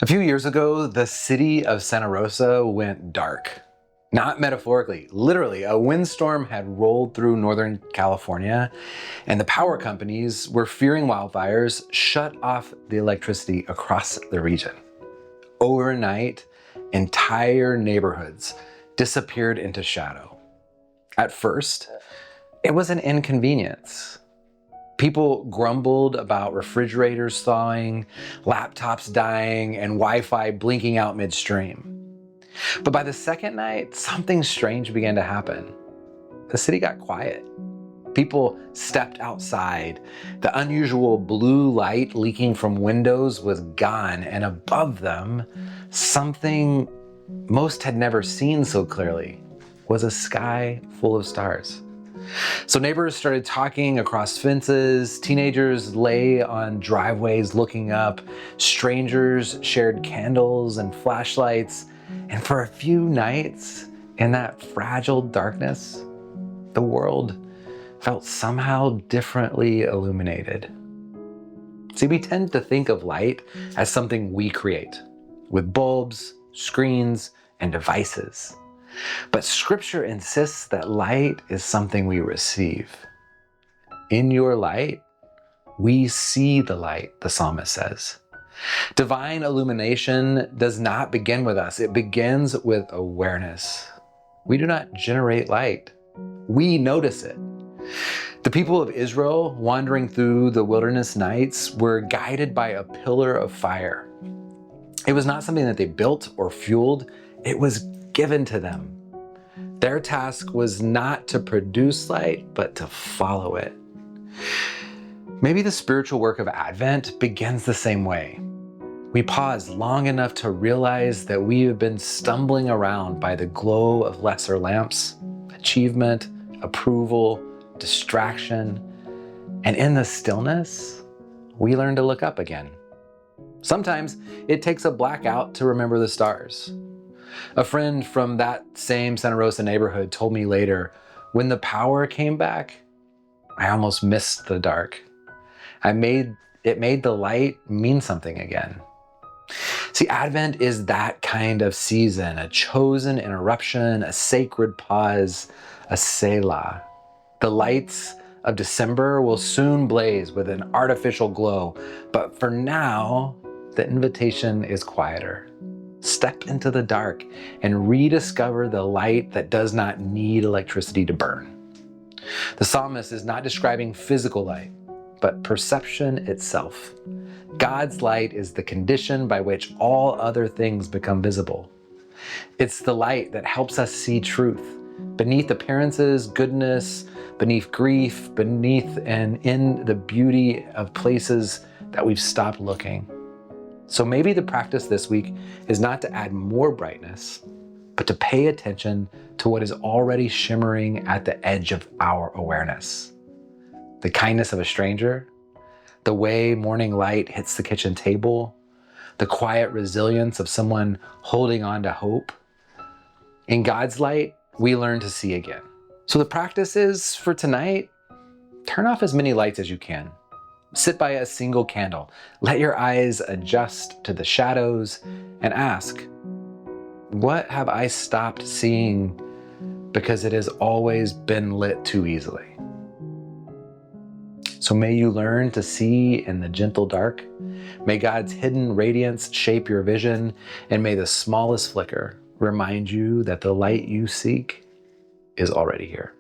A few years ago, the city of Santa Rosa went dark. Not metaphorically, literally, a windstorm had rolled through Northern California, and the power companies were fearing wildfires shut off the electricity across the region. Overnight, entire neighborhoods disappeared into shadow. At first, it was an inconvenience. People grumbled about refrigerators thawing, laptops dying, and Wi-Fi blinking out midstream. But by the second night, something strange began to happen. The city got quiet. People stepped outside. The unusual blue light leaking from windows was gone, and above them, something most had never seen so clearly was a sky full of stars. So neighbors started talking across fences, teenagers lay on driveways looking up, strangers shared candles and flashlights, and for a few nights in that fragile darkness, the world felt somehow differently illuminated. See, we tend to think of light as something we create, with bulbs, screens, and devices. But Scripture insists that light is something we receive. In your light, we see the light, the psalmist says. Divine illumination does not begin with us. It begins with awareness. We do not generate light. We notice it. The people of Israel wandering through the wilderness nights were guided by a pillar of fire. It was not something that they built or fueled. It was given to them. Their task was not to produce light, but to follow it. Maybe the spiritual work of Advent begins the same way. We pause long enough to realize that we have been stumbling around by the glow of lesser lamps, achievement, approval, distraction, and in the stillness, we learn to look up again. Sometimes it takes a blackout to remember the stars. A friend from that same Santa Rosa neighborhood told me later, when the power came back, I almost missed the dark. It made the light mean something again. See, Advent is that kind of season, a chosen interruption, a sacred pause, a Selah. The lights of December will soon blaze with an artificial glow, but for now, the invitation is quieter. Step into the dark and rediscover the light that does not need electricity to burn. The psalmist is not describing physical light, but perception itself. God's light is the condition by which all other things become visible. It's the light that helps us see truth beneath appearances, goodness, beneath grief, beneath and in the beauty of places that we've stopped looking. So maybe the practice this week is not to add more brightness, but to pay attention to what is already shimmering at the edge of our awareness. The kindness of a stranger, the way morning light hits the kitchen table, the quiet resilience of someone holding on to hope. In God's light, we learn to see again. So the practice is, for tonight, turn off as many lights as you can. Sit by a single candle. Let your eyes adjust to the shadows and ask, what have I stopped seeing because it has always been lit too easily? So may you learn to see in the gentle dark. May God's hidden radiance shape your vision, and may the smallest flicker remind you that the light you seek is already here.